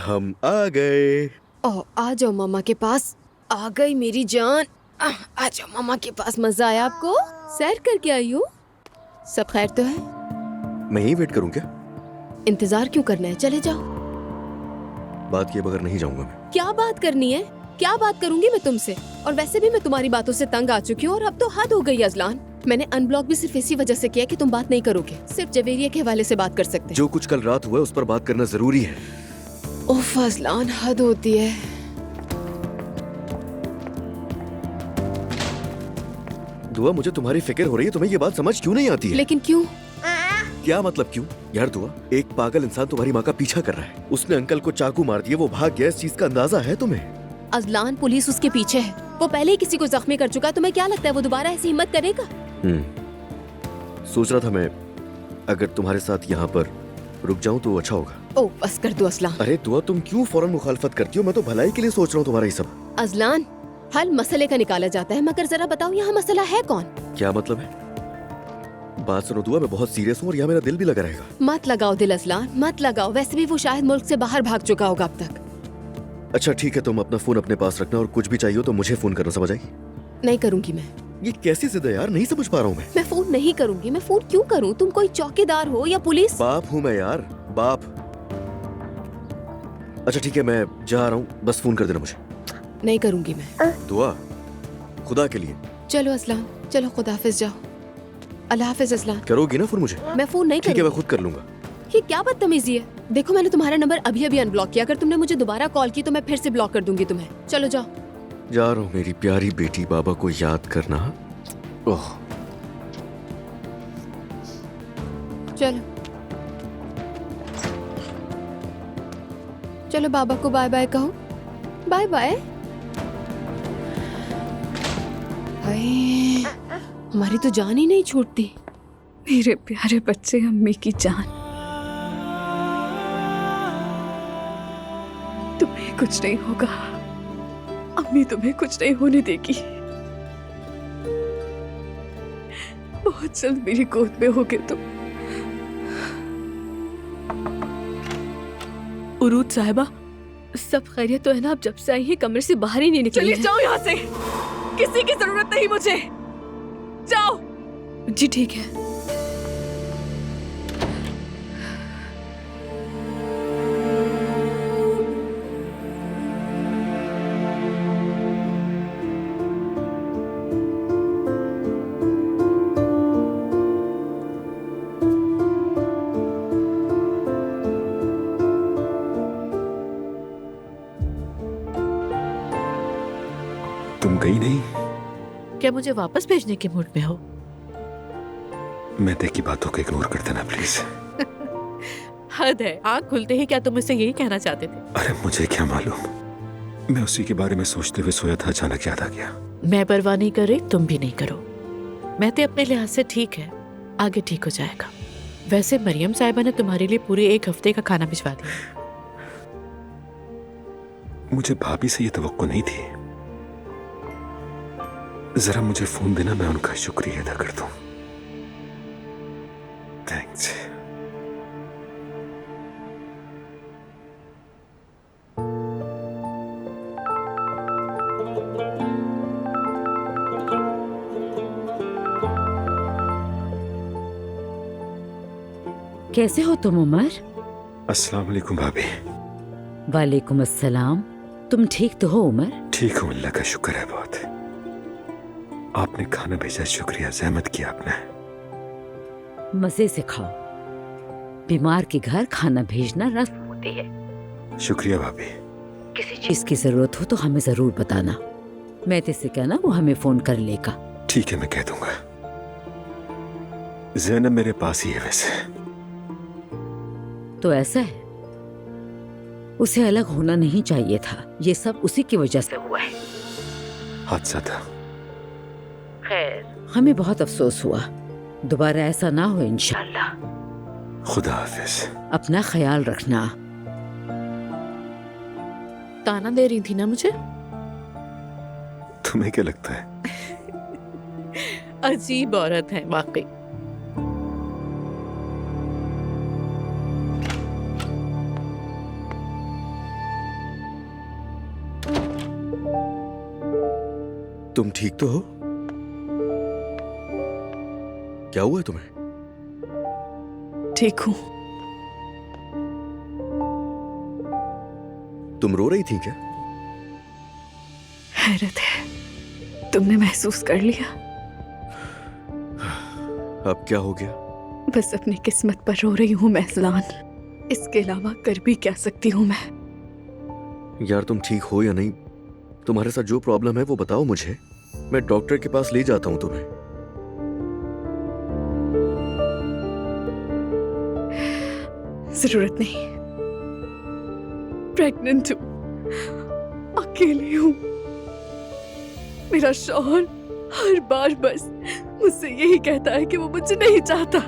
हम आ गए। ओह, आ जाओ मामा के पास। आ गई मेरी जान। आ जाओ मामा के पास। मजा आया आपको? सैर करके आई हो? सब खैर तो है? मैं ही वेट करूं क्या? इंतजार क्यों करना है, चले जाओ। बात किए बगैर नहीं जाऊंगा मैं। क्या बात करनी है? क्या बात करूंगी मैं तुमसे? और वैसे भी मैं तुम्हारी बातों से तंग आ चुकी हूँ और अब तो हद हो गई अजलान। मैंने अनब्लॉक भी सिर्फ इसी वजह से किया कि तुम बात नहीं करोगे। सिर्फ जवेरिया के हवाले से बात कर सकते हैं। जो कुछ कल रात हुआ उस पर बात करना जरूरी है। ओह अजलान, हद होती है। दुआ, मुझे तुम्हारी फिक्र हो रही है, तुम्हें ये बात समझ क्यों नहीं आती है? लेकिन क्यों? क्या मतलब क्यों? यार दुआ, एक पागल इंसान तुम्हारी माँ का पीछा कर रहा है। उसने अंकल को चाकू मार दिया, वो भाग गया। इस चीज का अंदाजा है तुम्हें? अजलान, पुलिस उसके पीछे है। वो पहले ही किसी को जख्मी कर चुका है। तुम्हें क्या लगता है वो दोबारा ऐसी हिम्मत करेगा? सोच रहा था मैं अगर तुम्हारे साथ यहाँ पर रुक जाऊं तो अच्छा होगा। ओह बस कर दो अजलान। अरे दुआ, तुम क्यों फौरन मुखालफत करती हो? मैं तो भलाई के लिए सोच रहा हूँ तुम्हारा ये सब। अजलान, हल मसले का निकाला जाता है, मगर जरा बताओ यहाँ मसला है कौन? क्या मतलब है? बात सुनो दुआ, मैं बहुत सीरियस हूँ और यहाँ मेरा दिल भी लगा रहेगा। मत लगाओ दिल अजलान, मत लगाओ। वैसे भी वो शायद मुल्क से बाहर भाग चुका होगा अब तक। अच्छा ठीक है, तुम अपना फोन अपने पास रखना और कुछ भी चाहिए हो तो मुझे फोन करना, समझ आई? नहीं करूंगी मैं। ये कैसी जिद है यार, नहीं समझ पा रहा हूँ मैं फोन नहीं करूंगी। मैं फोन क्यों करूं? तुम कोई चौकीदार हो या पुलिस? बाप हूँ मैं यार, बाप। अच्छा ठीक है, मैं जा रहा हूँ, बस फोन कर देना मुझे। नहीं करूंगी मैं। दुआ, खुदा के लिए। चलो अजलान, चलो, खुदा हाफिज, जाओ। अल्लाह हाफिज अजलान। करोगी ना फोन मुझे? मैं फोन नहीं ठीक है, करूंगी। मैं खुद कर लूंगा। ये क्या बदतमीजी है? देखो, मैंने तुम्हारा नंबर अभी अभी अनब्लॉक किया। अगर तुमने मुझे दोबारा कॉल की तो मैं फिर से ब्लॉक कर दूंगी तुम्हें। चलो जाओ। जा रहा हूँ मेरी प्यारी बेटी, बाबा को याद करना। ओह चलो चलो, बाबा को बाय बाय कहो। Bye bye. हाय, हमारी तो जान ही नहीं छूटती। मेरे प्यारे बच्चे, अम्मी की जान। तुम्हें कुछ नहीं होगा, अम्मी तुम्हें कुछ नहीं होने देगी। बहुत जल्द मेरी गोद में होगे तुम। उरूद साहिबा, सब खैरियत तो है ना? अब जब से आई है कमरे से बाहर ही नहीं निकली। चलिए जाओ यहाँ से, किसी की जरूरत नहीं मुझे। जाओ। जी ठीक है। तुम गई नहीं? क्या मुझे वापस भेजने के मूड में हो? मैं की बातों को इग्नोर कर देना प्लीज। हद है, आँख खुलते ही क्या तुम मुझसे यही कहना चाहते थे? अरे मुझे क्या मालूम, मैं उसी के बारे में सोचते हुए सोया था, अचानक याद आ गया। मैं परवाह नहीं कर रही, तुम भी नहीं करो। मैं तो अपने लिहाज से ठीक है, आगे ठीक हो जाएगा। वैसे मरियम साहिबा ने तुम्हारे लिए पूरे 1 हफ्ते का खाना भिजवा दिया। मुझे भाभी से ये तवक्को नहीं थी। जरा मुझे फोन देना, मैं उनका शुक्रिया अदा कर दूं। थैंक्स। कैसे हो तुम उमर? अस्सलाम वालेकुम भाभी। वालेकुम अस्सलाम। तुम ठीक तो हो उमर? ठीक हूँ, अल्लाह का शुक्र है बहुत। आपने खाना भेजा, शुक्रिया, जहमत किया आपने। मजे से खाओ। बीमार के घर खाना भेजना रस्म होती है। शुक्रिया भाभी। किसी चीज की जरूरत हो तो हमें जरूर बताना। मैं से कहना, वो हमें फोन कर लेगा। ठीक है, मैं कह दूंगा। ज़ैनब मेरे पास ही है वैसे। तो ऐसा है, उसे अलग होना नहीं चाहिए था। ये सब उसी की वजह से हुआ है। हादसा था। खैर, हमें बहुत अफसोस हुआ। दोबारा ऐसा ना हो इंशाल्लाह। खुदा हाफिज। अपना ख्याल रखना। ताना दे रही थी ना मुझे? तुम्हें क्या लगता है? अजीब औरत है वाकई। तुम ठीक तो हो? क्या हुआ है तुम्हें? ठीक हूँ। तुम रो रही थी क्या? हैरत है, तुमने महसूस कर लिया। अब क्या हो गया? बस अपनी किस्मत पर रो रही हूँ मैं अज़लान। इसके अलावा कर भी क्या सकती हूँ मैं? यार तुम ठीक हो या नहीं, तुम्हारे साथ जो प्रॉब्लम है वो बताओ मुझे, मैं डॉक्टर के पास ले जाता हूँ तुम्हें। जरूरत नहीं, प्रेग्नेंट हूँ, अकेली हूँ। मेरा शौहर हर बार बस मुझसे यही कहता है कि वो मुझे नहीं चाहता।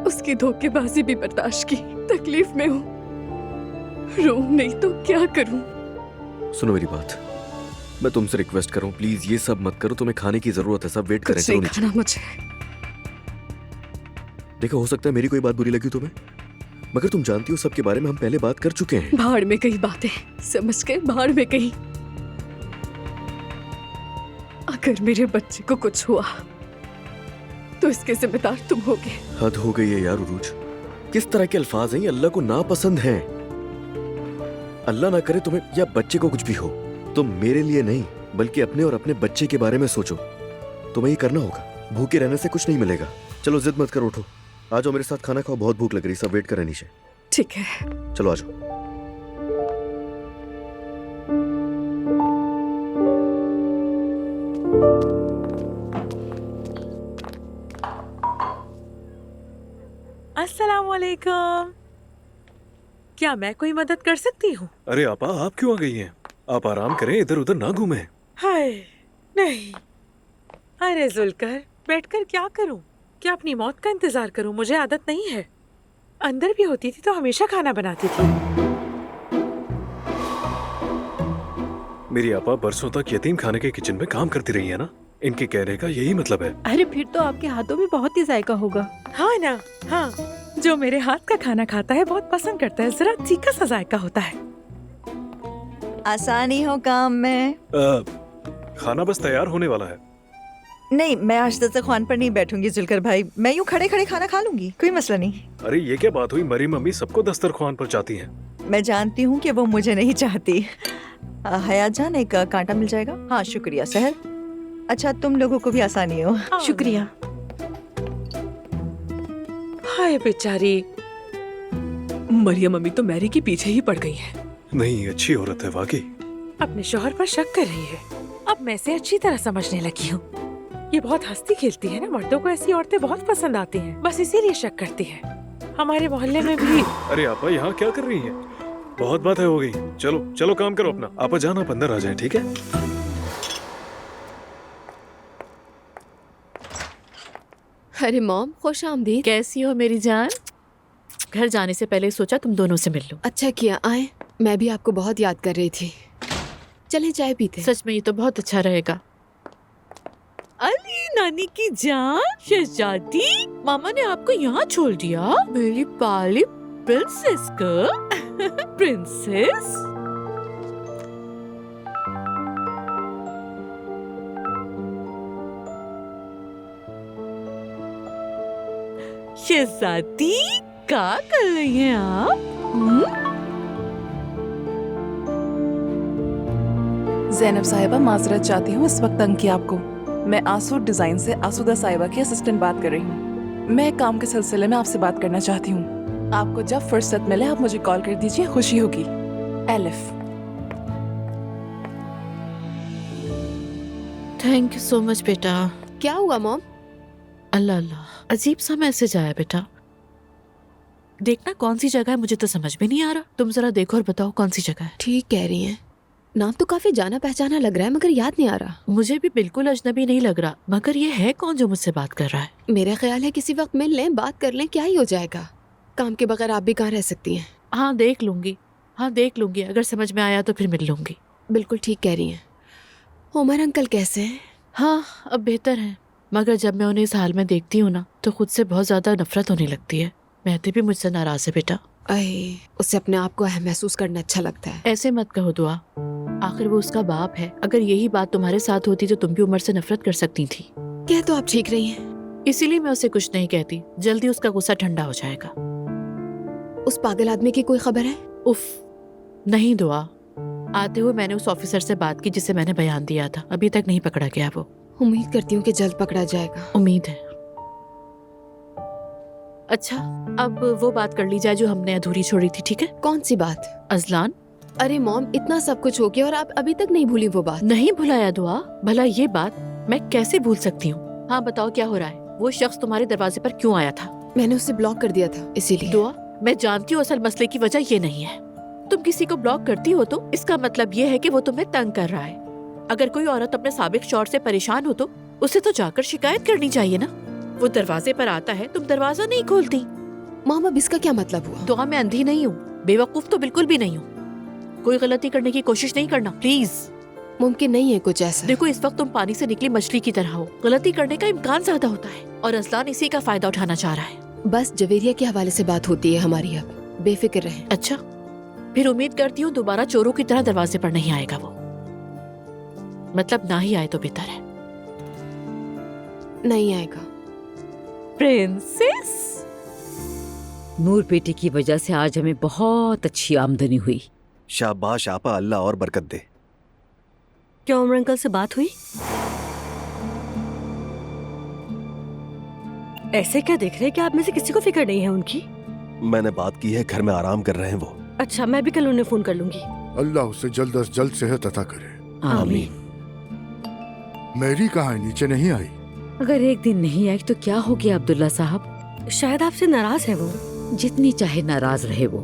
उसकी धोखेबाजी भी बर्दाश्त की, तकलीफ में हूँ। रो नहीं तो क्या करूँ? सुनो मेरी बात, मैं तुमसे रिक्वेस्ट कर रहा हूँ, प्लीज ये सब मत करो, तुम्हें खाने की जरूरत है, सब वेट करें। कुछ नहीं खाना मुझे। देखो हो सकता है मेरी कोई बात बुरी लगी तुम्हें, मगर तुम जानती हो सबके बारे में हम पहले बात कर चुके हैं। भाड़ में कई बातें, समझ के भाड़ में कहीं। अगर मेरे बच्चे को कुछ हुआ तो इसके जिम्मेदार तुम होगे। हद हो गई है यार उरूज, किस तरह के अल्फाज हैं ये? अल्लाह को नापसंद हैं। अल्लाह ना करे तुम्हें या बच्चे को कुछ भी हो, तुम मेरे लिए नहीं बल्कि अपने और अपने बच्चे के बारे में सोचो। तुम्हें ये करना होगा, भूखे रहने से कुछ नहीं मिलेगा। चलो जिद मत करो, उठो, आ जाओ मेरे साथ खाना खाओ, बहुत भूख लग रही, सब वेट कर रहे नीचे। ठीक है, चलो आ जाओ। अस्सलामुअलैकुम। क्या मैं कोई मदद कर सकती हूँ? अरे आपा, आप क्यों आ गई हैं? आप आराम करें, इधर उधर ना घूमें। हाय नहीं। अरे जुलकर, बैठकर क्या करूँ? क्या अपनी मौत का इंतजार करूँ? मुझे आदत नहीं है। अंदर भी होती थी तो हमेशा खाना बनाती थी। मेरी आपा बरसों तक यतीम खाने के किचन में काम करती रही है ना, इनके कहने का यही मतलब है। अरे फिर तो आपके हाथों में बहुत ही जायका होगा। हाँ ना, हाँ। जो मेरे हाथ का खाना खाता है बहुत पसंद करता है, जरा तीखा सा जायका होता है। आसानी हो काम में। खाना बस तैयार होने वाला है। नहीं, मैं आज दस्तरखान पर नहीं बैठूंगी जुलकर भाई, मैं यूँ खड़े खड़े खाना खा लूंगी, कोई मसला नहीं। अरे ये क्या बात हुई? मरीम मम्मी सबको दस्तरखान पर चाहती हैं। मैं जानती हूँ कि वो मुझे नहीं चाहती। हयात जान, एक कांटा मिल जाएगा? हाँ शुक्रिया सहर। अच्छा तुम लोगों को भी आसानी हो। शुक्रिया। हाय बेचारी, मरियम अम्मी तो मैरी के पीछे ही पड़ गई है। नहीं, अच्छी औरत है वाकई। अपने शौहर पर शक कर रही है। अब मैं इसे अच्छी तरह समझने लगी हूँ। ये बहुत हंसती खेलती है ना, मर्दों को ऐसी औरतें बहुत पसंद आती हैं, बस इसीलिए शक करती है। हमारे मोहल्ले में भी। अरे आपा यहाँ क्या कर रही हैं? बहुत बात है हो गई, चलो चलो काम करो अपना। आपा जान, आप अंदर आ जाएं, ठीक है? अरे मॉम, खुश आमदीद। कैसी हो मेरी जान? घर जाने से पहले सोचा तुम दोनों से मिल लूं। अच्छा किया, आए। मैं भी आपको बहुत याद कर रही थी। चले चाय पीते। सच में ये तो बहुत अच्छा रहेगा। अली नानी की जान, शहजादी, मामा ने आपको यहाँ छोड़ दिया, मेरी पाली प्रिंसेस को। प्रिंसेस, शहजादी, क्या कर रही हैं आप? ज़ैनब साहिबा, माजरत चाहती हूँ इस वक्त तंग किया आपको। मैं आसूद डिजाइन से आसूदा साहिबा की असिस्टेंट बात कर रही हूँ। मैं एक काम के सिलसिले में आपसे बात करना चाहती हूँ। आपको जब फुर्सत मिले आप मुझे कॉल कर दीजिए, खुशी होगी। Elif. Thank you so much बेटा। क्या हुआ मॉम? अल्लाह अल्लाह, अजीब सा मैसेज आया बेटा। देखना कौन सी जगह है, मुझे तो समझ में नहीं आ रहा। तुम जरा देखो और बताओ कौन सी जगह है। ठीक कह रही हैं। नाम तो काफी जाना पहचाना लग रहा है मगर याद नहीं आ रहा। मुझे भी बिल्कुल अजनबी नहीं लग रहा, मगर ये है कौन जो मुझसे बात कर रहा है? मेरा ख्याल है किसी वक्त मिल लें, बात कर लें, क्या ही हो जाएगा। काम के बगैर आप भी कहाँ रह सकती हैं। हाँ देख लूंगी, हाँ देख लूंगी, अगर समझ में आया तो फिर मिल लूंगी। बिल्कुल ठीक कह रही हैं। उमर अंकल कैसे हैं? हाँ अब बेहतर है, मगर जब मैं उन्हें इस हाल में देखती हूँ ना तो खुद से बहुत ज्यादा नफरत होने लगती है। मेहती भी मुझसे नाराज है बेटा। अरे, उससे अपने आप को अहम महसूस करना अच्छा लगता है। ऐसे मत कहो दुआ, आखिर वो उसका बाप है। अगर यही बात तुम्हारे साथ होती तो तुम भी उमर से नफरत कर सकती थी। कह तो आप ठीक रही हैं। इसीलिए मैं उसे कुछ नहीं कहती, जल्दी उसका गुस्सा ठंडा हो जाएगा। उस पागल आदमी की कोई खबर है? उफ, नहीं दुआ। आते हुए मैंने उस ऑफिसर से बात की जिसे मैंने बयान दिया था, अभी तक नहीं पकड़ा गया वो। उम्मीद करती हूँ कि जल्द पकड़ा जाएगा। उम्मीद है। अच्छा, अब वो बात कर ली जाए जो हमने अधूरी छोड़ी थी, ठीक है? कौन सी बात? अजलान। अरे मॉम, इतना सब कुछ हो गया और आप अभी तक नहीं भूली वो बात? नहीं भुलाया दुआ, भला ये बात मैं कैसे भूल सकती हूँ? हाँ बताओ क्या हो रहा है? वो शख्स तुम्हारे दरवाजे पर क्यों आया था? मैंने उसे ब्लॉक कर दिया था इसीलिए। दुआ, मैं जानती हूँ असल मसले की वजह ये नहीं है। तुम किसी को ब्लॉक करती हो तो इसका मतलब ये है कि वो तुम्हें तंग कर रहा है। अगर कोई औरत अपने साबिक शौहर से परेशान हो तो उसे तो जाकर शिकायत करनी चाहिए ना। वो दरवाजे पर आता है, तुम दरवाजा नहीं खोलती। मॉम, अब इसका क्या मतलब हुआ? दुआ, मैं अंधी नहीं हूँ, बेवकूफ तो बिल्कुल भी नहीं हूँ। कोई गलती करने की कोशिश नहीं करना प्लीज। मुमकिन नहीं है कुछ ऐसा। देखो, इस वक्त तुम पानी से निकली मछली की तरह हो, गलती करने का इम्कान ज्यादा होता है और अजलान इसी का फायदा उठाना चाह रहा है। बस जवेरिया के हवाले से बात होती है हमारी, अब बेफिक्र रहें। अच्छा, फिर उम्मीद करती हूँ दोबारा चोरों की तरह दरवाजे पर नहीं आएगा वो। मतलब ना ही आए तो बेहतर है। नहीं आएगा। प्रिंसेस, नूर बेटी की वजह से आज हमें बहुत अच्छी आमदनी हुई। शाबाश आपा, अल्लाह और बरकत दे। क्या उमर अंकल से बात हुई? ऐसे क्या देख रहे हैं कि आप में से किसी को फिक्र नहीं है उनकी? मैंने बात की है, घर में आराम कर रहे हैं वो। अच्छा, मैं भी कल उन्हें फोन कर लूंगी। अल्लाह उसे जल्द अज जल्द सेहत अता करे। आमीन। मेरी कहाँ है? नीचे नहीं आई? अगर एक दिन नहीं आई तो क्या हो गया अब्दुल्ला साहब? शायद आपसे नाराज है वो। जितनी चाहे नाराज रहे वो।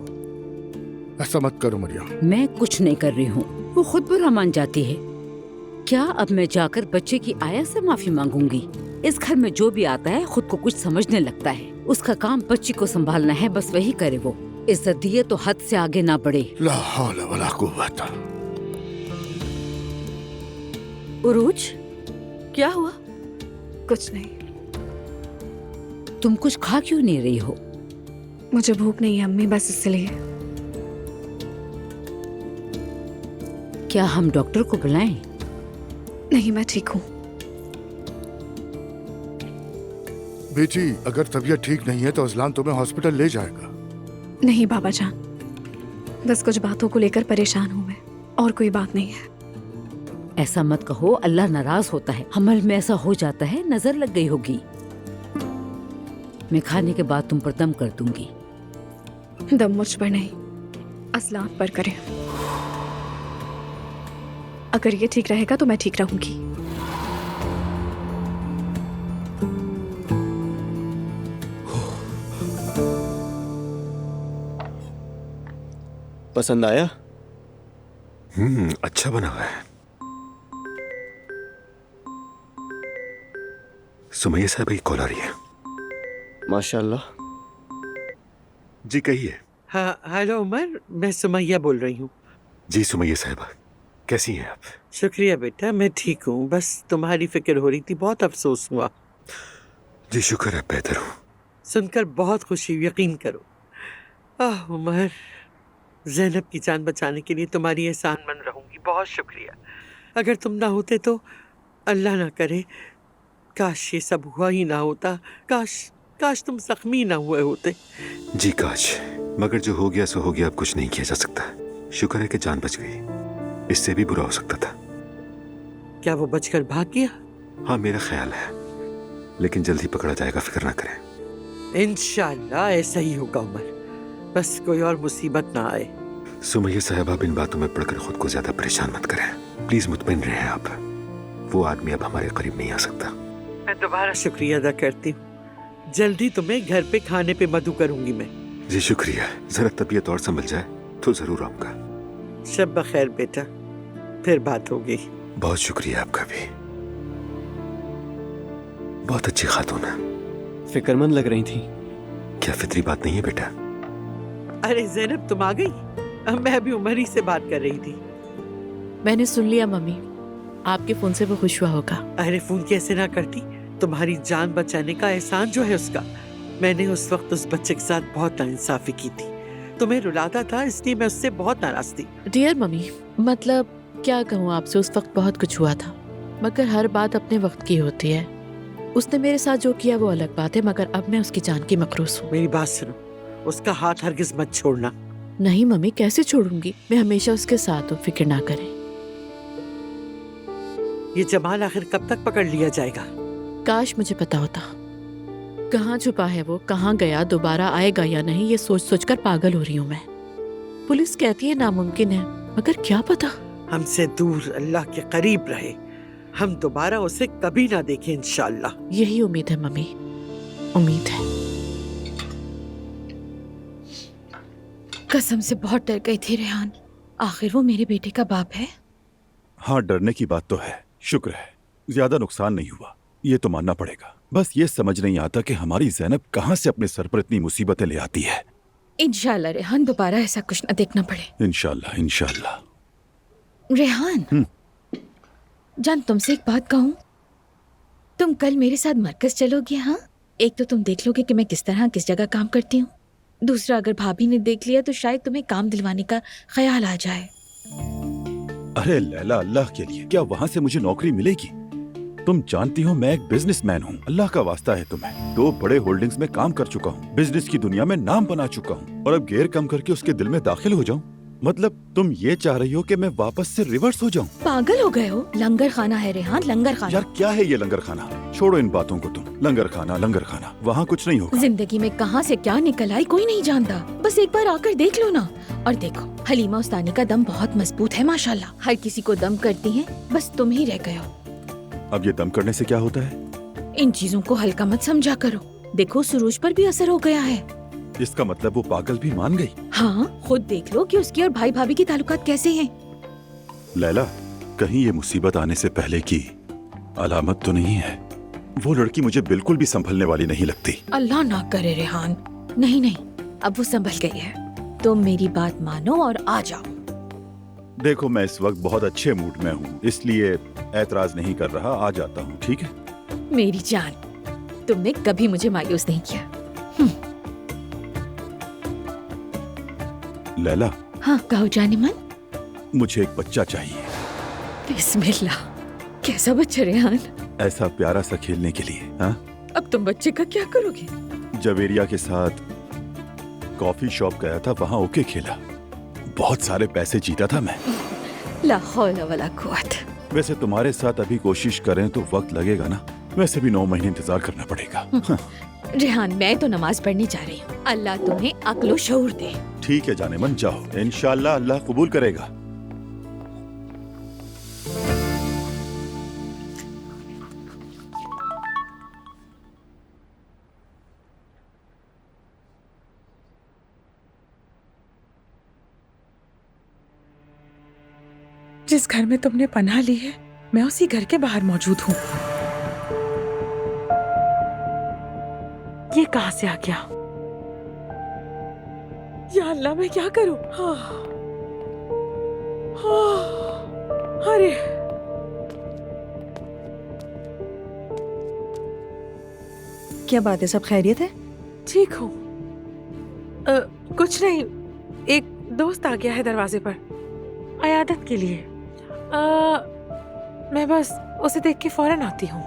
ऐसा मत करो मरियम। मैं कुछ नहीं कर रही हूँ, वो खुद बुरा मान जाती है। क्या अब मैं जाकर बच्चे की आया से माफी मांगूंगी? इस घर में जो भी आता है खुद को कुछ समझने लगता है। उसका काम बच्ची को संभालना है, बस वही करे वो। इज्जत दिए तो हद से आगे ना बढ़े। ला हौला वला कुव्वता। उरूज, क्या हुआ? कुछ नहीं। तुम कुछ खा क्यों नहीं रही हो? मुझे भूख नहीं है अम्मी, बस इसलिए। क्या हम डॉक्टर को बुलाएं? नहीं, मैं ठीक हूँ। बेटी, अगर तबीयत ठीक नहीं है तो अजलान तुम्हें हॉस्पिटल ले जाएगा। नहीं बाबा जान, बस कुछ बातों को लेकर परेशान हूँ मैं, और कोई बात नहीं है। ऐसा मत कहो, अल्लाह नाराज होता है। हमल में ऐसा हो जाता है, नजर लग गई होगी। मैं खाने के बाद तुम पर दम कर दूंगी। दम मुझ पर नहीं, असलान पर करें। अगर ये ठीक रहेगा तो मैं ठीक रहूंगी। पसंद आया? अच्छा बना हुआ है। सुमैया साहब की कॉल आ रही है। माशाल्लाह। जी कहिए। हाँ, हेलो उमर, मैं सुमैया बोल रही हूँ। जी सुमैया साहबा, कैसी हैं आप? शुक्रिया बेटा, मैं ठीक हूँ। बस तुम्हारी फिक्र हो रही थी, बहुत अफसोस हुआ। जी शुक्र है, बेहतर हूँ। सुनकर बहुत खुशी हुई, यकीन करो। आह उमर, ज़ैनब की जान बचाने के लिए तुम्हारी एहसानमंद रहूंगी। बहुत शुक्रिया। अगर तुम ना होते तो अल्लाह ना करे, काश ये सब हुआ ही ना होता। काश तुम जख्मी ना हुए होते। जी काश, मगर जो हो गया सो हो गया, अब कुछ नहीं किया जा सकता। शुक्र है कि जान बच गई, इससे भी बुरा हो सकता था। क्या वो बचकर भाग गया? हाँ मेरा ख्याल है, लेकिन जल्द ही पकड़ा जाएगा, फिक्र ना करें। इंशाल्लाह ऐसा ही होगा उमर, बस कोई और मुसीबत ना आए। सुमैया साहब, आप इन बातों में पड़कर खुद को ज्यादा परेशान मत करें। प्लीज मुतमईन रहें आप। वो आदमी अब हमारे करीब नहीं आ सकता। मैं दोबारा शुक्रिया अदा करती हूँ। जल्दी तुम्हें घर पे खाने पे मधु करूंगी मैं। जी शुक्रिया। जरा तबीयत और संभल जाए तो जरूर आऊंगा। शब बखैर बेटा, फिर बात होगी। बहुत शुक्रिया आपका भी। बहुत अच्छी खातून है। फिक्रमंद लग रही थी। क्या फितरी बात नहीं है बेटा? अरे ज़ैनब, तुम आ गई? मैं भी उमर ही से बात कर रही थी। मैंने सुन लिया मम्मी, आपके फोन से वो खुश हुआ होगा। अरे फोन कैसे ना करती, तुम्हारी जान बचाने का एहसान जो है उसका। मैंने उस वक्त उस बच्चे के साथ बहुत नाइंसाफी की थी, तुम्हें रुलाता था, इसलिए मैं उससे बहुत नाराज थी। डियर मम्मी, मतलब क्या कहूँ आपसे, उस वक्त बहुत कुछ हुआ था, मगर हर बात अपने वक्त की होती है। उसने मेरे साथ जो किया वो अलग बात है, मगर अब मैं उसकी जान की मकरूस हूँ। मेरी बात सुनो, उसका हाथ हरगिज मत छोड़ना। नहीं मम्मी, कैसे छोड़ूंगी, मैं हमेशा उसके साथ हूँ, फिक्र ना करें। ये जमाल आखिर कब तक पकड़ लिया जाएगा? काश मुझे पता होता कहाँ छुपा है वो, कहाँ गया, दोबारा आएगा या नहीं, ये सोच सोच कर पागल हो रही हूँ मैं। पुलिस कहती है नामुमकिन है, मगर क्या पता। हमसे दूर अल्लाह के करीब रहे, हम दोबारा उसे कभी ना देखें इंशाअल्लाह। यही उम्मीद है मम्मी, उम्मीद है। कसम से बहुत डर गई थी रेहान, आखिर वो मेरे बेटे का बाप है। हाँ, डरने की बात तो है, शुक्र है ज्यादा नुकसान नहीं हुआ, ये तो मानना पड़ेगा। बस ये समझ नहीं आता कि हमारी ज़ैनब कहाँ से अपने सर पर इतनी मुसीबतें ले आती है। इंशाल्लाह रेहान, दोबारा ऐसा कुछ न देखना पड़े। इंशाल्लाह इंशाल्लाह। रेहान जान, तुमसे एक बात कहूँ, तुम कल मेरे साथ मरकज चलोगी? हाँ, एक तो तुम देख लोगे कि मैं किस तरह किस जगह काम करती हूँ, दूसरा अगर भाभी ने देख लिया तो शायद तुम्हें काम दिलवाने का ख्याल आ जाए। अरे लैला, अल्लाह के लिए क्या वहाँ से मुझे नौकरी मिलेगी? तुम जानती हो मैं एक बिजनेसमैन हूँ, अल्लाह का वास्ता है तुम्हें। 2 बड़े होल्डिंग्स में काम कर चुका हूँ, बिजनेस की दुनिया में नाम बना चुका हूँ, और अब गेर कम करके उसके दिल में दाखिल हो जाऊँ? मतलब तुम ये चाह रही हो कि मैं वापस से रिवर्स हो जाऊँ? पागल हो गए हो? लंगर खाना है रेहान, लंगर खाना। यार क्या है ये लंगर खाना? छोड़ो इन बातों को तुम। लंगर खाना, वहाँ कुछ नहीं होगा। जिंदगी में कहाँ से क्या निकल आई कोई नहीं जानता, बस एक बार आकर देख लो ना। और देखो, हलीमा उस्तानी का दम बहुत मजबूत है माशाल्लाह, हर किसी को दम करती है, बस तुम ही रह गए हो। अब ये दम करने से क्या होता है? इन चीजों को हल्का मत समझा करो, देखो सुरूज पर भी असर हो गया है। इसका मतलब वो पागल भी मान गई? हाँ, खुद देख लो कि उसकी और भाई भाभी की ताल्लुकात कैसे हैं। लैला, कहीं ये मुसीबत आने से पहले की अलामत तो नहीं है? वो लड़की मुझे बिल्कुल भी संभलने वाली नहीं लगती। अल्लाह ना करे रेहान। नहीं नहीं, अब वो संभल गई है, तुम मेरी बात मानो और आ जाओ। देखो मैं इस वक्त बहुत अच्छे मूड में हूँ, इसलिए ऐतराज नहीं कर रहा, आ जाता हूँ, ठीक है? मेरी जान, तुमने कभी मुझे मायूस नहीं किया। लैला। हाँ कहो जाने मन। मुझे एक बच्चा चाहिए। बिस्मिल्लाह, कैसा बच्चा रेहान? ऐसा प्यारा सा खेलने के लिए। हाँ, अब तुम बच्चे का क्या करोगे? जवेरिया के साथ कॉफी शॉप गया था, वहाँ ओके खेला, बहुत सारे पैसे जीता था मैं। ला हौला वला कुव्वत। वैसे तुम्हारे साथ अभी कोशिश करें तो वक्त लगेगा ना, वैसे भी 9 महीने इंतजार करना पड़ेगा। रेहान, मैं तो नमाज पढ़ने जा रही हूँ, अल्लाह तुम्हें अक्लो शऊर दे। ठीक है जाने मन, जाओ, इंशाल्लाह अल्लाह कबूल करेगा। जिस घर में तुमने पनाह ली है, मैं उसी घर के बाहर मौजूद हूँ। ये कहाँ से आ गया? या अल्लाह, मैं क्या करूँ? हाँ। अरे क्या बात है, सब खैरियत है? ठीक हूँ, कुछ नहीं, एक दोस्त आ गया है दरवाजे पर अयादत के लिए। मैं बस उसे देख के फौरन आती हूँ।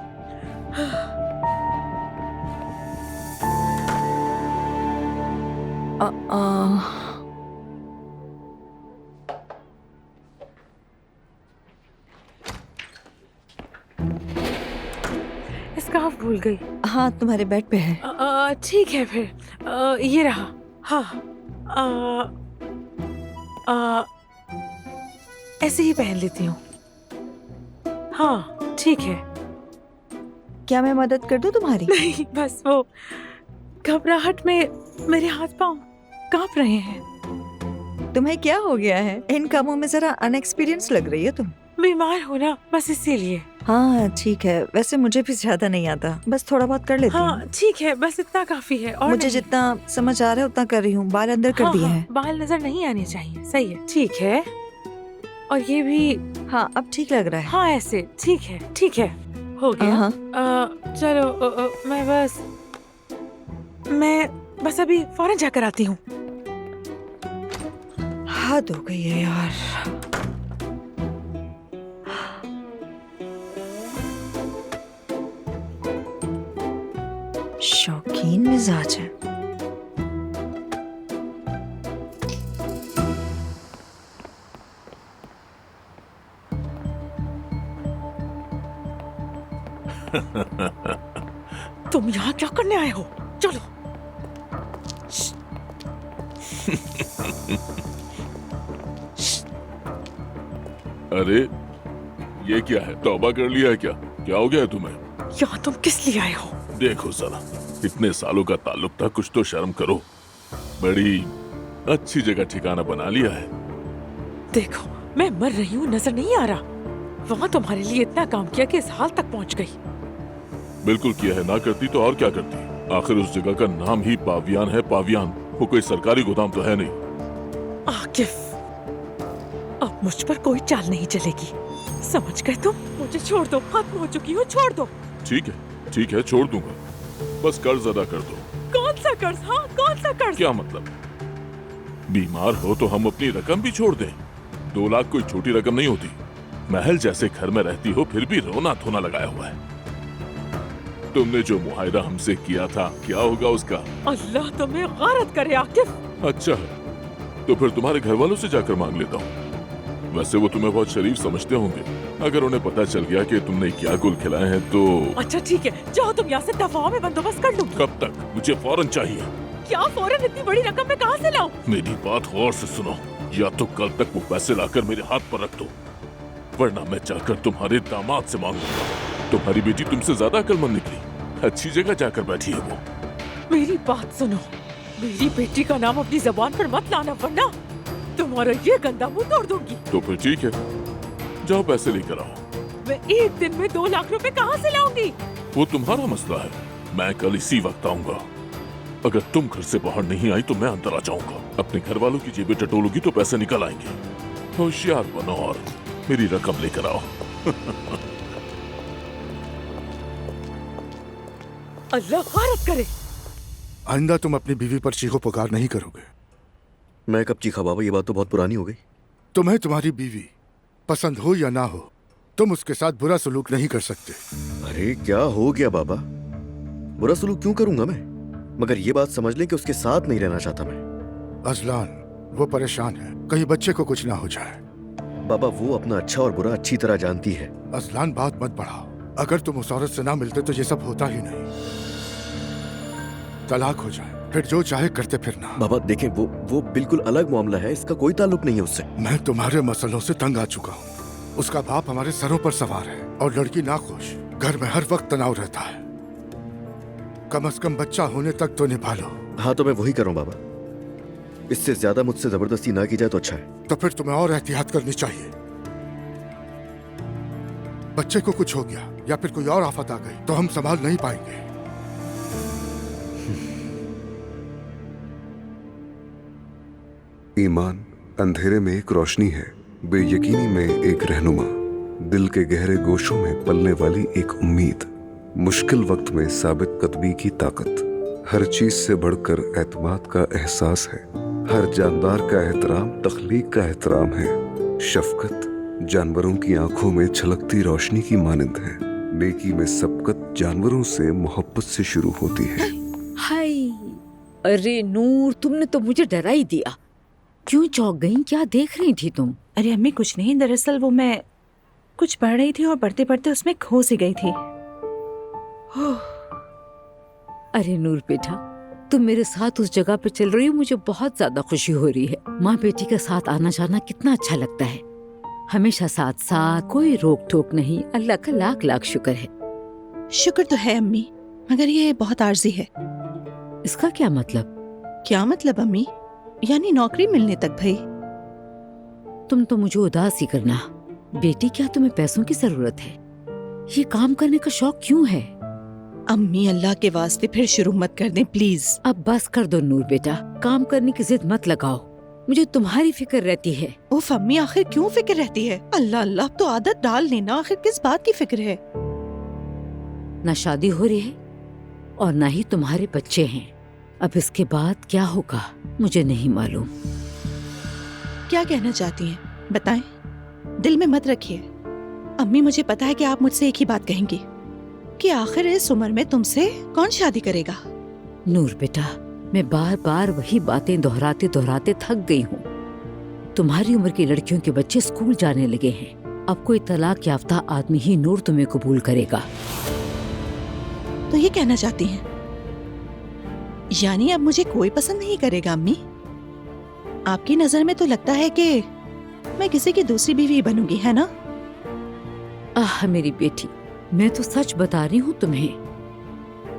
स्कार्फ भूल गई। हाँ, तुम्हारे बेड पे है। ठीक है फिर, ये रहा। हाँ, ऐसे ही पहन लेती हूँ। हाँ ठीक है। क्या मैं मदद कर दूं तुम्हारी? नहीं, बस वो घबराहट में मेरे हाथ पांव कांप रहे हैं। तुम्हें क्या हो गया है? इन कामों में जरा अनएक्सपीरियंस लग रही हो तुम। बीमार हो ना, बस इसीलिए। हाँ ठीक है, वैसे मुझे भी ज्यादा नहीं आता, बस थोड़ा बहुत कर लेती हूँ। हाँ ठीक है, बस इतना काफी है। और मुझे जितना समझ आ रहा है उतना कर रही हूँ। बाल अंदर कर दिए हैं। बाल नजर नहीं आने चाहिए। सही है, ठीक है। और ये भी। हाँ अब ठीक लग रहा है। हाँ ऐसे ठीक है, ठीक है, हो गया। चलो मैं बस अभी फौरन जाकर आती हूँ। हद हो गई है यार। शौकीन मिजाज है। तुम यहाँ क्या करने आए हो? चलो। अरे ये क्या है? तौबा कर लिया है क्या? क्या हो गया है तुम्हें? यहाँ तुम किस लिए आए हो? देखो जरा, इतने सालों का ताल्लुक था, कुछ तो शर्म करो। बड़ी अच्छी जगह ठिकाना बना लिया है। देखो, मैं मर रही हूँ, नजर नहीं आ रहा? वहाँ तुम्हारे लिए इतना काम किया कि इस हाल तक पहुँच गई। बिल्कुल किया है, ना करती तो और क्या करती। आखिर उस जगह का नाम ही पावियान है। पावियान वो कोई सरकारी गोदाम तो है नहीं। आकिफ, अब मुझ पर कोई चाल नहीं चलेगी, समझ गए तुम? मुझे छोड़ दो, खत्म हो चुकी हूँ, छोड़ दो। ठीक है, छोड़ दूंगा, बस कर्ज अदा कर दो। कौन सा कर्ज? हाँ, कौन सा कर्ज? क्या मतलब? बीमार हो तो हम अपनी रकम भी छोड़ दें? 2 लाख कोई छोटी रकम नहीं होती। महल जैसे घर में रहती हो, फिर भी रोना धोना लगाया हुआ है। तुमने जो मुआहदा हमसे किया था, क्या होगा उसका? अल्लाह तुम्हें गारत करे आकिफ। अच्छा है, तो फिर तुम्हारे घर वालों से जाकर मांग लेता हूँ। वैसे वो तुम्हें बहुत शरीफ समझते होंगे। अगर उन्हें पता चल गया कि तुमने क्या गुल खिलाए हैं तो। अच्छा ठीक है, जाओ तुम यहाँ से, दफाओं में बंदोबस्त कर लूंगी। कब तक? मुझे फौरन चाहिए। क्या फौरन? इतनी बड़ी रकम मैं कहाँ से लाऊं? मेरी बात गौर से सुनो, या तो कल तक वो पैसे लाकर मेरे हाथ पर रख दो, वरना मैं जाकर तुम्हारे दामाद से मांगूंगा। तुम्हारी बेटी तुमसे ज्यादा अक्लमंद निकली, अच्छी जगह जाकर बैठी है वो। मेरी बात सुनो, मेरी बेटी का नाम अपनी जबान पर मत लाना, वरना तुम्हारा ये गंदा मुंह तोड़ दूंगी। तो फिर ठीक है, जाओ पैसे लेकर आओ। मैं एक दिन में 2 लाख रुपए कहाँ से लाऊंगी? वो तुम्हारा मसला है, मैं कल इसी वक्त आऊंगा। अगर तुम घर से बाहर नहीं आई तो मैं अंदर आ जाऊंगा। अपने घर वालों की जेबें टटोलोगी तो पैसे निकल आएंगे। होशियार बनो और मेरी रकम लेकर आओ। अल्लाह गारत करे। आइंदा तुम अपनी बीवी पर चीखो पुकार नहीं करोगे। मैं कब चीखा बाबा? ये बात तो बहुत पुरानी हो गई। तुम्हें तुम्हारी बीवी पसंद हो या ना हो, तुम उसके साथ बुरा सलूक नहीं कर सकते। अरे क्या हो गया बाबा? बुरा सलूक क्यों करूंगा मैं? मगर ये बात समझ लें कि उसके साथ नहीं रहना चाहता मैं। अजलान, वो परेशान है, कहीं बच्चे को कुछ ना हो जाए। बाबा वो अपना अच्छा और बुरा अच्छी तरह जानती है। अजलान बात मत बढ़ाओ, अगर तुम उस औरत से ना मिलते तो ये सब होता ही नहीं। तलाक हो जाए, फिर जो चाहे करते फिरना। बाबा देखें, वो बिल्कुल अलग मामला है, इसका कोई ताल्लुक नहीं है उससे। मैं तुम्हारे मसलों से तंग आ चुका हूँ। उसका बाप हमारे सरों पर सवार है और लड़की नाखुश, घर में हर वक्त तनाव रहता है। कम से कम बच्चा होने तक तो निभा लो। हाँ तो मैं वही कर रहा हूँ बाबा, इससे ज्यादा मुझसे जबरदस्ती ना की जाए तो अच्छा है। तो फिर तुम्हें और एहतियात करनी चाहिए। बच्चे को कुछ हो गया या फिर कोई और आफत आ गई तो हम संभाल नहीं पाएंगे। ईमान अंधेरे में एक रोशनी है, बेयकीनी में एक रहनुमा, दिल के गहरे गोशों में पलने वाली एक उम्मीद, मुश्किल वक्त में साबित कदमी की ताकत। हर चीज से बढ़कर एतमाद का एहसास है। हर जानदार का एहतराम तख्लीक का एहतराम है। शफकत जानवरों की आंखों में छलकती रोशनी की मानिंद है। नेकी में सबकत जानवरों से मोहब्बत से शुरू होती है। हाय, अरे नूर, तुमने तो मुझे डरा ही दिया। क्यों चौंक गई? क्या देख रही थी तुम? अरे अम्मी कुछ नहीं, दरअसल वो मैं कुछ पढ़ रही थी और पढ़ते पढ़ते उसमें खो सी गई थी। अरे नूर बेटा, तुम मेरे साथ उस जगह पे चल रही हो, मुझे बहुत ज्यादा खुशी हो रही है। माँ बेटी के साथ आना जाना कितना अच्छा लगता है, हमेशा साथ साथ, कोई रोक टोक नहीं। अल्लाह का लाख लाख शुक्र है। शुक्र तो है अम्मी, मगर ये बहुत आर्जी है। इसका क्या मतलब? क्या मतलब अम्मी? यानी नौकरी मिलने तक भाई। तुम तो मुझे उदास ही करना। बेटी क्या तुम्हें पैसों की जरूरत है? ये काम करने का शौक क्यों है? अम्मी अल्लाह के वास्ते फिर शुरू मत कर दें प्लीज। अब बस कर दो नूर बेटा, काम करने की जिद मत लगाओ। मुझे तुम्हारी फिक्र रहती है। उफ अम्मी, आखिर क्यों फिक्र रहती है? अल्लाह अल्लाह, अब तो आदत डाल लेना। आखिर किस बात की फिक्र है? ना शादी हो रही है और ना ही तुम्हारे बच्चे हैं। अब इसके बाद क्या होगा मुझे नहीं मालूम। क्या कहना चाहती हैं बताएं, दिल में मत रखिए। अम्मी मुझे पता है कि आप मुझसे एक ही बात कहेंगी। कि आखिर इस उम्र में तुमसे कौन शादी करेगा? नूर बेटा, मैं बार बार वही बातें दोहराते दोहराते थक गई हूँ। तुम्हारी उम्र की लड़कियों के बच्चे स्कूल जाने लगे हैं। अब कोई तलाक याफ्ता आदमी ही नूर तुम्हें कबूल करेगा। तो ये कहना चाहती हैं, यानी अब मुझे कोई पसंद नहीं करेगा अम्मी? आपकी नजर में तो लगता है कि मैं किसी की दूसरी बीवी बनूंगी, है ना? आह मेरी बेटी, मैं तो सच बता रही हूँ तुम्हें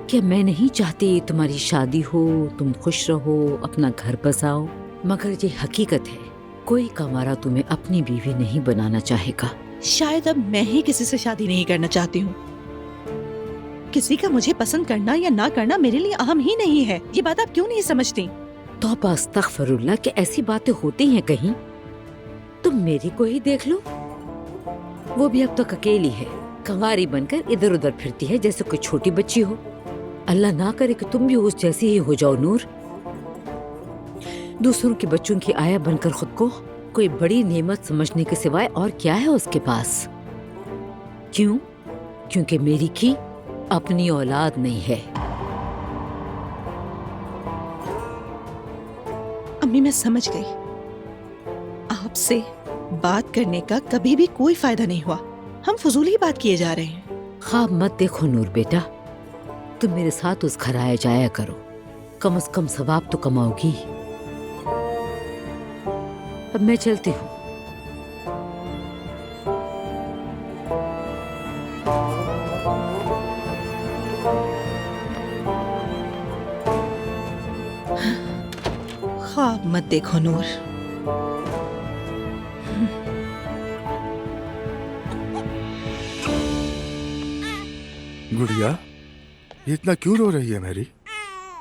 कि मैं नहीं चाहती तुम्हारी शादी हो, तुम खुश रहो, अपना घर बसाओ, मगर ये हकीकत है, कोई कंवारा तुम्हें अपनी बीवी नहीं बनाना चाहेगा। शायद अब मैं ही किसी से शादी नहीं करना चाहती हूँ। किसी का मुझे पसंद करना या ना करना मेरे लिए अहम ही नहीं है। ये बात आप क्यों नहीं समझती? तौबा अस्तगफिरुल्लाह, कि ऐसी बातें होती हैं कहीं? तुम मेरी को ही देख लो, वो भी अब तक अकेली है, कंवारी बनकर इधर उधर फिरती है जैसे कोई छोटी बच्ची हो। अल्लाह ना करे कि तुम भी उस जैसी ही हो जाओ नूर। दूसरों के बच्चों की आया बनकर खुद को कोई बड़ी नेमत समझने के सिवाय और क्या है उसके पास? क्यों? क्योंकि मेरी की अपनी औलाद नहीं है। अम्मी मैं समझ गई, आपसे बात करने का कभी भी कोई फायदा नहीं हुआ। हम फजूल ही बात किए जा रहे हैं। ख्वाब मत देखो नूर बेटा, तुम मेरे साथ उस घर आया जाया करो, कम से कम सवाब तो कमाओगी। अब मैं चलती हूँ। ख्वाब मत देखो नूर। गुड़िया, ये इतना क्यों रो रही है मैरी?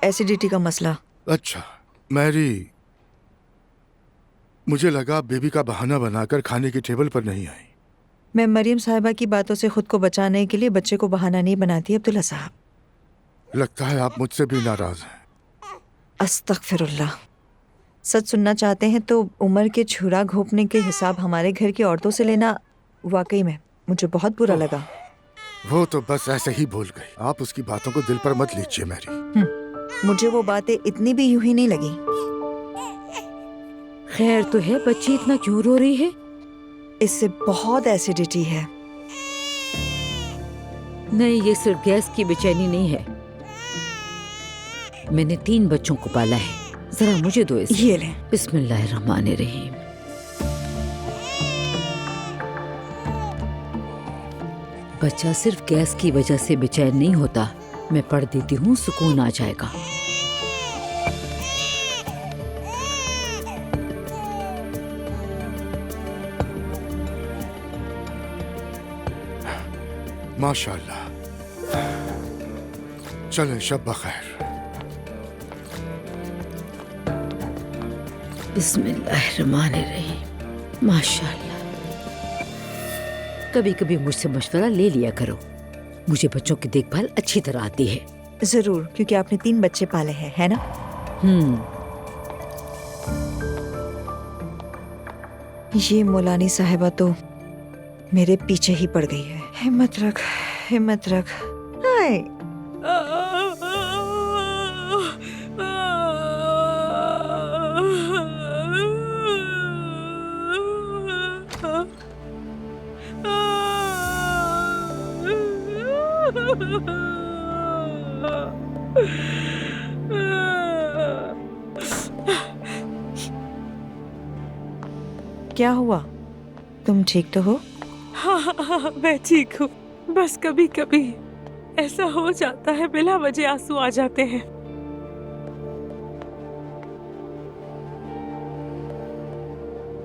एसिडिटी का मसला। अच्छा मैरी, मुझे लगा बेबी का बहाना बनाकर खाने की टेबल पर नहीं आई। मैं मरियम साहिबा की बातों से खुद को बचाने के लिए बच्चे को बहाना नहीं बनाती अब्दुल्ला साहब। लगता है आप मुझसे भी नाराज हैं। अस्तगफिरुल्लाह। सच सुनना चाहते हैं तो उम्र के छुरा घोंपने के हिसाब हमारे घर की औरतों से लेना वाकई में मुझे बहुत बुरा लगा। वो तो बस ऐसे ही भूल गई, आप उसकी बातों को दिल पर मत लीजिए मैरी। मुझे वो बातें इतनी भी यूं ही नहीं लगी। खैर तो है, बच्ची इतना क्यों रो रही है? इससे बहुत एसिडिटी है। नहीं, ये सिर्फ गैस की बेचैनी नहीं है। मैंने 3 बच्चों को पाला है, जरा मुझे दो इसे। ये ले। बिस्मिल्लाहिर्रहमानिर्रहीम। बच्चा सिर्फ गैस की वजह से बेचैन नहीं होता। मैं पढ़ देती हूँ, सुकून आ जाएगा। माशाअल्लाह। चलें, शब बखैर। बिस्मिल्लाहिर्रहमानिर्रहीम। माशाअल्लाह। कभी कभी मुझसे मशवरा ले लिया करो, मुझे बच्चों की देखभाल अच्छी तरह आती है। जरूर, क्योंकि आपने 3 बच्चे पाले हैं, है ना? ये मौलानी साहिबा तो मेरे पीछे ही पड़ गई है। हिम्मत रख, हिम्मत रख। हाय। क्या हुआ? तुम ठीक तो हो? हाँ, मैं ठीक हूँ। बस कभी कभी ऐसा हो जाता है, बिला वजह आंसू आ जाते हैं।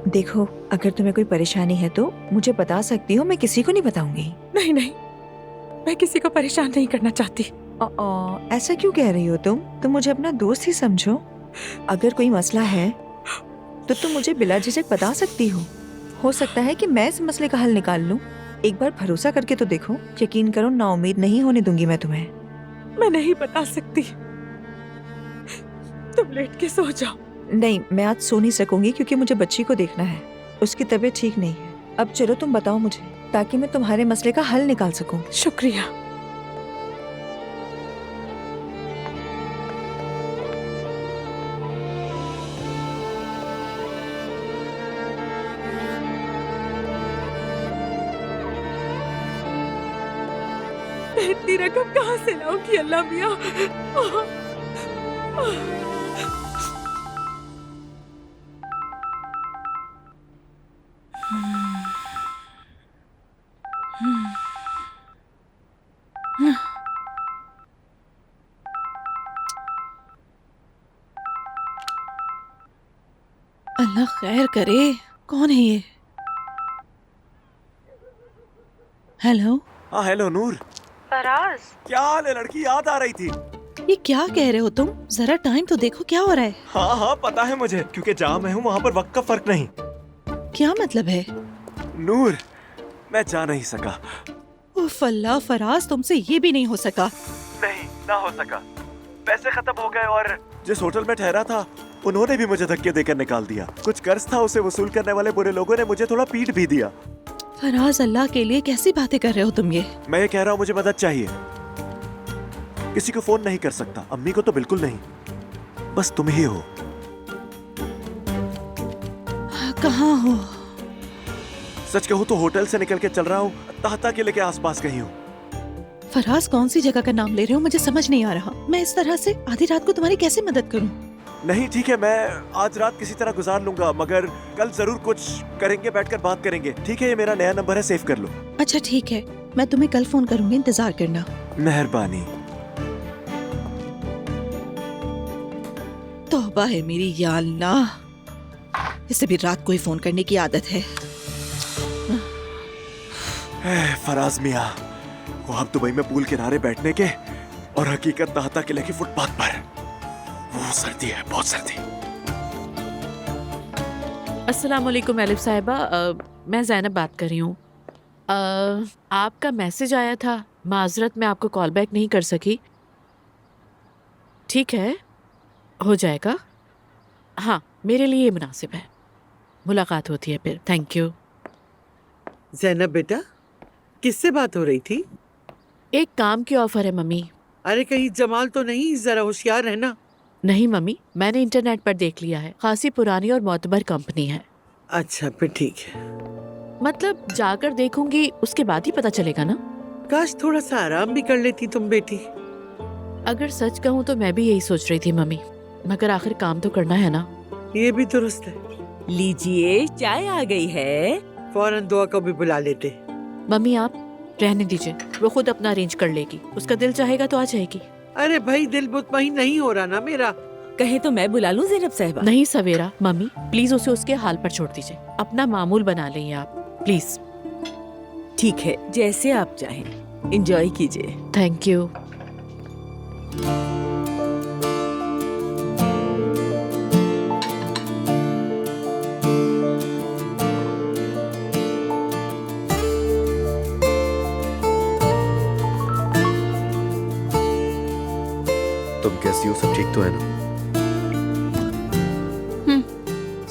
देखो, अगर तुम्हें कोई परेशानी है तो मुझे बता सकती हो, मैं किसी को नहीं बताऊंगी। नहीं नहीं, मैं किसी को परेशान नहीं करना चाहती। ऐसा क्यों कह रही हो तुम मुझे अपना दोस्त ही समझो। अगर कोई मसला है तो तुम मुझे बिला झिझक बता सकती हो सकता है कि मैं इस मसले का हल निकाल लूं। एक बार भरोसा करके तो देखो। यकीन करो, नाउम्मीद नहीं होने दूंगी मैं तुम्हें। मैं नहीं बता सकती, तुम लेट के सो जाओ। नहीं, मैं आज सो नहीं सकूंगी क्योंकि मुझे बच्ची को देखना है, उसकी तबीयत ठीक नहीं है। अब चलो तुम बताओ मुझे, ताकि मैं तुम्हारे मसले का हल निकाल सकूं। शुक्रिया। मैं इतनी रकम कहाँ से लाऊंगी अल्लाह मियाँ? अल्लाह खैर करे, कौन है ये? हेलो। हाँ हेलो नूर। फराज, क्या हाल है लड़की? याद आ रही थी। ये क्या कह रहे हो तुम? जरा टाइम तो देखो क्या हो रहा है। हाँ हाँ पता है मुझे, क्योंकि जहाँ मैं हूँ वहाँ पर वक्त का फर्क नहीं। क्या मतलब है? नूर मैं जा नहीं सका। उफ अल्लाह फराज, तुमसे ये भी नहीं हो सका। नहीं ना हो सका, पैसे खत्म हो गए और जिस होटल में ठहरा था उन्होंने भी मुझे धक्के देकर निकाल दिया। कुछ कर्ज था, उसे वसूल करने वाले बुरे लोगों ने मुझे थोड़ा पीट भी दिया। फराज अल्लाह के लिए कैसी बातें कर रहे हो तुम ये? मैं ये कह रहा हूँ मुझे मदद चाहिए। किसी को फोन नहीं कर सकता, अम्मी को तो बिल्कुल नहीं, बस तुम ही हो। कहाँ हो? सच कहूँ तो होटल से निकल के चल रहा हूँ, ताहता किले के आसपास कहीं हूँ। फराज कौन सी जगह का नाम ले रहे हो? मुझे समझ नहीं आ रहा। मैं इस तरह से आधी रात को तुम्हारी कैसे मदद करूँ? नहीं ठीक है, मैं आज रात किसी तरह गुजार लूंगा, मगर कल जरूर कुछ करेंगे, बैठकर बात करेंगे। ठीक है, ये मेरा नया नंबर है, सेव कर लो। अच्छा ठीक है, मैं तुम्हें कल फोन करूंगी, इंतजार करना। मेहरबानी। तौबा है मेरी या अल्लाह, इसे भी रात को ही फोन करने की आदत है। फराज मियाँ, वो आप दुबई में पूल किनारे बैठने के और हकीकत ताहता किले की फुटपाथ पर। वो सर्दी है, बहुत सर्दी। अस्सलाम वालेकुम एलिफ साहिबा, मैं ज़ैनब बात कर रही हूँ। आपका मैसेज आया था, माजरत मैं आपको कॉल बैक नहीं कर सकी। ठीक है, हो जाएगा। हाँ, मेरे लिए ये मुनासिब है। मुलाकात होती है फिर। Thank you. ज़ैनब बेटा, किससे बात हो रही थी? एक काम की ऑफर है मम्मी। अरे कहीं जमाल तो नहीं? जरा होशियार रहना। नहीं मम्मी, मैंने इंटरनेट पर देख लिया है, खासी पुरानी और मोतबर कंपनी है। अच्छा फिर ठीक है। मतलब जाकर देखूंगी, उसके बाद ही पता चलेगा ना। काश थोड़ा सा आराम भी कर लेती तुम बेटी। अगर सच कहूँ तो मैं भी यही सोच रही थी मम्मी, मगर आखिर काम तो करना है ना। ये भी दुरुस्त है। लीजिए चाय आ गई है। फौरन दुआ को भी बुला लेते। मम्मी आप रहने दीजिए, वो खुद अपना अरेंज कर लेगी। उसका दिल चाहेगा तो आ जाएगी। अरे भाई दिल मुतमईन नहीं हो रहा ना मेरा। कहे तो मैं बुला लूं ज़ैनब साहिबा? नहीं सवेरा, मम्मी प्लीज उसे उसके हाल पर छोड़ दीजिए। अपना मामूल बना लेंगे आप प्लीज। ठीक है, जैसे आप चाहें, एंजॉय कीजिए। Thank you. तुम कैसी हो? सब ठीक तो है ना?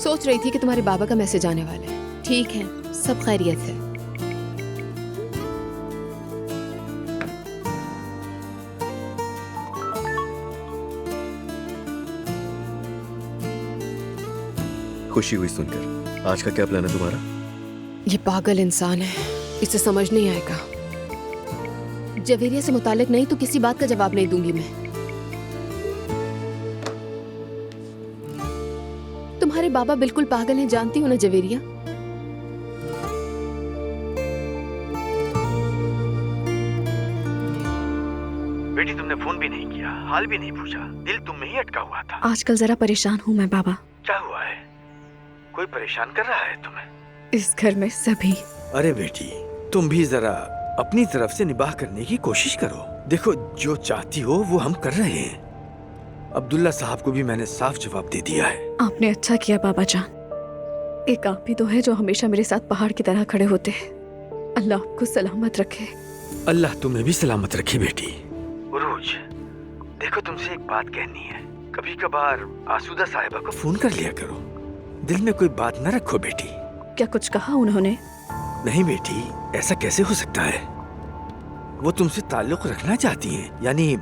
सोच रही थी कि तुम्हारे बाबा का मैसेज आने वाला है। ठीक है, सब खैरियत है। खुशी हुई सुनकर। आज का क्या प्लान है तुम्हारा? ये पागल इंसान है, इसे समझ नहीं आएगा। जवेरिया से मुतालिक नहीं तो किसी बात का जवाब नहीं दूंगी मैं। तुम्हारे बाबा बिल्कुल पागल हैं, जानती हो ना जवेरिया। बेटी तुमने फोन भी नहीं किया, हाल भी नहीं पूछा, दिल तुम में ही अटका हुआ था। आजकल जरा परेशान हूँ मैं बाबा। क्या हुआ है? कोई परेशान कर रहा है तुम्हें? इस घर में सभी। अरे बेटी तुम भी जरा अपनी तरफ से निबाह करने की कोशिश करो। देखो जो चाहती हो वो हम कर रहे हैं। अब्दुल्ला साहब को भी मैंने साफ जवाब दे दिया है। आपने अच्छा किया बाबा जान। एक आप ही तो है जो हमेशा मेरे साथ पहाड़ की तरह खड़े होते हैं। अल्लाह आपको सलामत रखे। अल्लाह तुम्हें भी सलामत रखे बेटी। उरूज, देखो तुमसे एक बात कहनी है। कभी कभार आसूदा साहिबा को फोन कर लिया करो। दिल में कोई बात न रखो बेटी। क्या कुछ कहा उन्होंने? नहीं बेटी, ऐसा कैसे हो सकता है? वो तुमसे ताल्लुक रखना चाहती हैं, यानी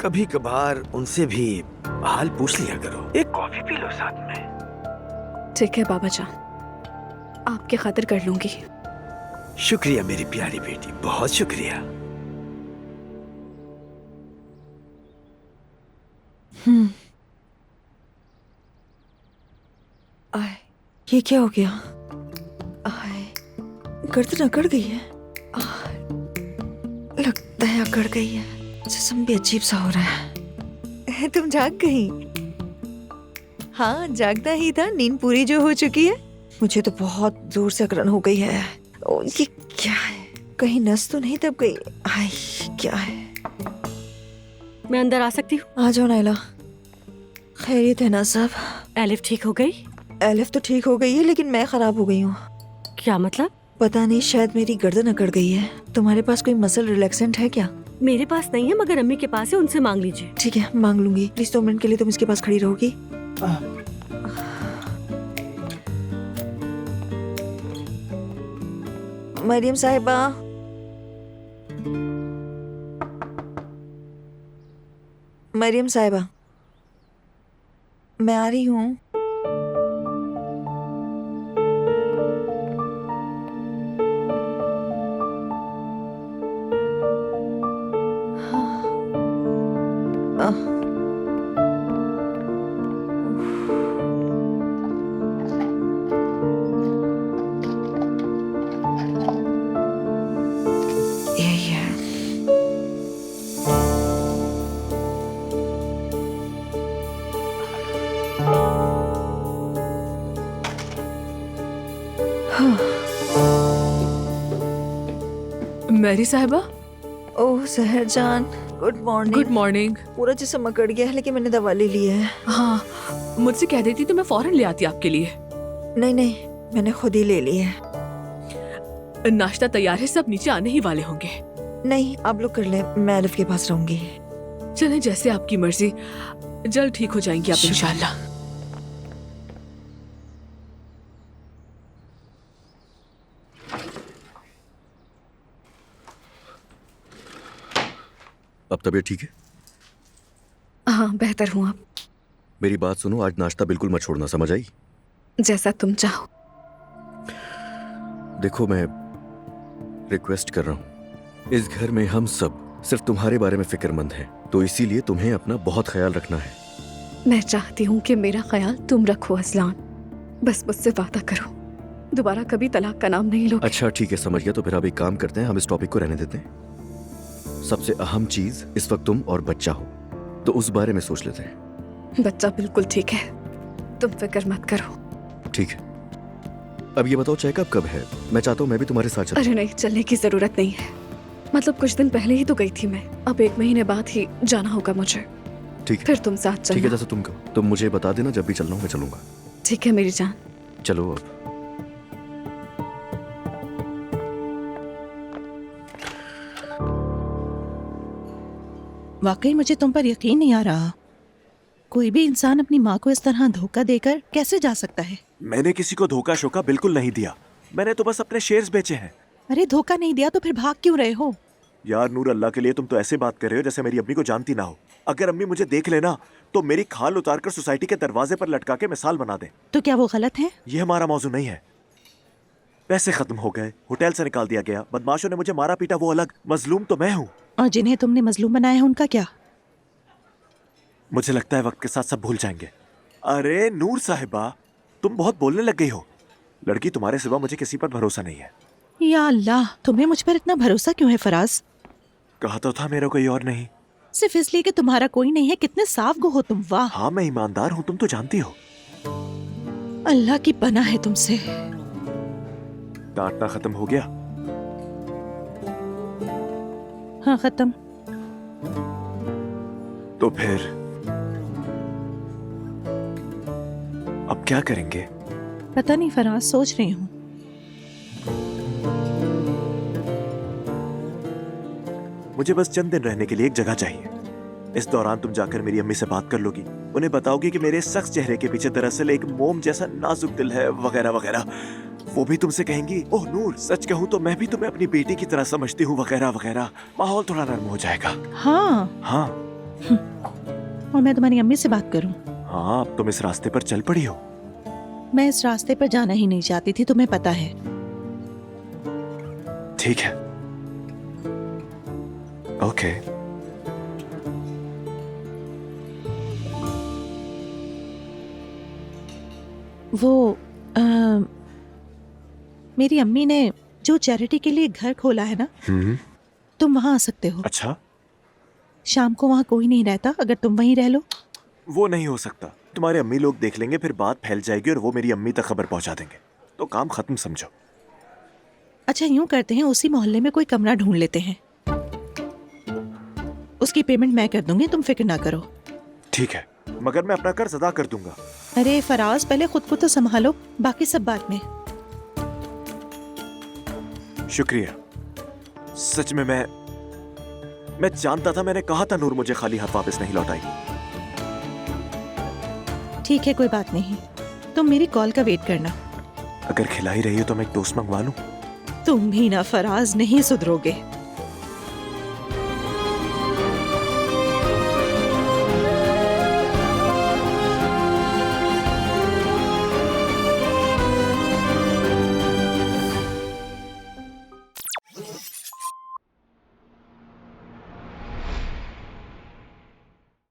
कभी कभार उनसे भी हाल पूछ लिया करो। एक कॉफी पी लो साथ में। ठीक है बाबा जान, आपके खातिर कर लूंगी। शुक्रिया मेरी प्यारी बेटी, बहुत शुक्रिया। आय, ये क्या हो गया? आय, गर्दन अकड़ गई है। आय, लगता है अकड़ गई है। जिस्म भी अजीब सा हो रहा है। तुम जाग गई? हाँ, जागना ही था। नींद पूरी जो हो चुकी है। मुझे तो बहुत जोर से अकड़न हो गई है। ओ, ये क्या है? कहीं नस तो नहीं दब गई? आय, क्या है? मैं अंदर आ सकती हूँ? आ जाओ नाइला। खैरियत है ना सब? एलिफ ठीक हो गई? एलिफ तो ठीक हो गई है, लेकिन मैं खराब हो गई हूँ। क्या मतलब? पता नहीं, शायद मेरी गर्दन अकड़ गई है। तुम्हारे पास कोई मसल रिलैक्सेंट है क्या? मेरे पास नहीं है, मगर अम्मी के पास है, उनसे मांग लीजिए। ठीक है, मांग लूंगी। प्लीज 2 मिनट के लिए तुम इसके पास खड़ी रहोगी? मरियम साहिबा, मरियम साहिबा, मैं आ रही हूँ। यही है। मैरी साहिबा। ओह सहर जान, गुड मॉर्निंग। Good morning. पूरा जिस्म अकड़ गया है, लेकिन मैंने दवा ले ली है। हाँ, मुझसे कह देती तो मैं फौरन ले आती आपके लिए। नहीं नहीं, मैंने खुद ही ले ली है। नाश्ता तैयार है, सब नीचे आने ही वाले होंगे। नहीं, आप लोग कर लें, मैं अलिफ के पास रहूंगी। चलें, जैसे आपकी मर्जी। जल्द ठीक हो जाएंगी आप इंशाल्लाह। अब तबीयत ठीक है? हाँ, बेहतर हूँ अब। मेरी बात सुनो, आज नाश्ता बिल्कुल मत छोड़ना, समझ आई? जैसा तुम चाहो। देखो, मैं रिक्वेस्ट कर रहा हूँ, इस घर में हम सब सिर्फ तुम्हारे बारे में फिक्रमंद हैं, तो इसीलिए तुम्हें अपना बहुत ख्याल रखना है। मैं चाहती हूँ कि मेरा ख्याल तुम रखो असलान। बस मुझसे वादा करो, दोबारा कभी तलाक का नाम नहीं लो। अच्छा ठीक है, समझ गया। तो फिर अब एक काम करते हैं, हम इस टॉपिक को रहने देते हैं। सबसे अहम चीज इस वक्त तुम और बच्चा हो, तो उस बारे में सोच लेते हैं। बच्चा बिल्कुल ठीक है, तुम फिक्र मत करो। ठीक है, अब ये बताओ चेकअप कब है? मैं चाहता हूँ मैं भी तुम्हारे साथ चलूं। अरे नहीं, चलने की जरूरत नहीं है। मतलब कुछ दिन पहले ही तो गई थी मैं, अब 1 महीने बाद ही जाना होगा मुझे। ठीक है, फिर तुम साथ ठीक है, चलना। जैसा तुम कहो। तुम मुझे बता देना, जब भी चलना हो मैं चलूंगा। ठीक है मेरी जान। चलो अब। वाकई मुझे तुम पर यकीन नहीं आ रहा। कोई भी इंसान अपनी माँ को इस तरह धोखा देकर कैसे जा सकता है? मैंने किसी को धोखा शोका बिल्कुल नहीं दिया। मैंने तो बस अपने शेयर्स बेचे हैं। अरे धोखा नहीं दिया तो फिर भाग क्यों रहे हो? यार नूर, अल्लाह के लिए तुम तो ऐसे बात कर रहे हो जैसे मेरी अम्मी को जानती ना हो। अगर अम्मी मुझे देख लेना तो मेरी खाल उतारकर सोसाइटी के दरवाजे पर लटका के मिसाल बना दे। तो क्या वो गलत है? ये हमारा मौजू नहीं है। पैसे खत्म हो गए, होटल से निकाल दिया गया, बदमाशों ने मुझे मारा पीटा, वो अलग। मजलूम तो मैं हूँ। और जिन्हें तुमने मजलूम बनाया है उनका क्या? मुझे लगता है वक्त के साथ सब भूल जाएंगे। अरे नूर साहिबा, तुम बहुत बोलने लग गई हो। लड़की तुम्हारे सिवा मुझे किसी पर भरोसा नहीं है। या अल्लाह, तुम्हें मुझ पर इतना भरोसा क्यों है फराज? कहा तो था मेरा कोई और नहीं। सिर्फ इसलिए कि तुम्हारा कोई नहीं है। कितने साफ गो हो तुम। वाह। हाँ, मैं ईमानदार हूँ, तुम तो जानती हो। अल्लाह की पनाह है तुमसे। डांटना खत्म हो गया? हाँ, खत्म। तो फिर अब क्या करेंगे? पता नहीं फराज, सोच रही हूँ। मुझे बस चंद दिन रहने के लिए एक जगह चाहिए। इस दौरान तुम जाकर मेरी अम्मी से बात कर लोगी, उन्हें बताओगी कि मेरे सख्त चेहरे के पीछे दरअसल एक मोम जैसा नाजुक दिल है, वगैरह वगैरह। वो भी तुमसे कहेंगी, ओह नूर, सच कहूँ तो मैं भी तुम्हें अपनी बेटी की तरह समझती हूँ, वगैरह वगैरह। माहौल थोड़ा नर्म हो जाएगा। हाँ हाँ। और मैं तुम्हारी अम्मी से बात करूँ? हाँ, अब तुम इस रास्ते पर चल पड़ी हो। मैं इस रास्ते पर जाना ही नहीं चाहती थी, तुम्हें पता है। ठीक है, ओके। वो मेरी अम्मी ने जो चैरिटी के लिए घर खोला है ना, तुम वहाँ आ सकते हो। अच्छा, शाम को वहाँ कोई नहीं रहता, अगर तुम वहीं रह लो। वो नहीं हो सकता। तुम्हारे अम्मी लोग देख लेंगे, फिर बात फैल जाएगी और वो मेरी अम्मी तक खबर पहुंचा देंगे, तो काम खत्म समझो। अच्छा, यूं करते हैं, उसी मोहल्ले में कोई कमरा ढूंढ लेते हैं, उसकी पेमेंट मैं कर दूंगी, तुम फिक्र ना करो। ठीक है, मगर मैं अपना कर्ज अदा कर दूंगा। अरे फराज, पहले खुद को तो संभालो, बाकी सब बाद में। शुक्रिया। सच में मैं जानता था, मैंने कहा था नूर मुझे खाली हाथ वापस नहीं लौटाएगी। ठीक है, कोई बात नहीं, तुम मेरी कॉल का वेट करना। अगर खिला ही रही हो तो मैं एक टोस्ट मंगवा लूं? तुम भी ना फराज, नहीं सुधरोगे।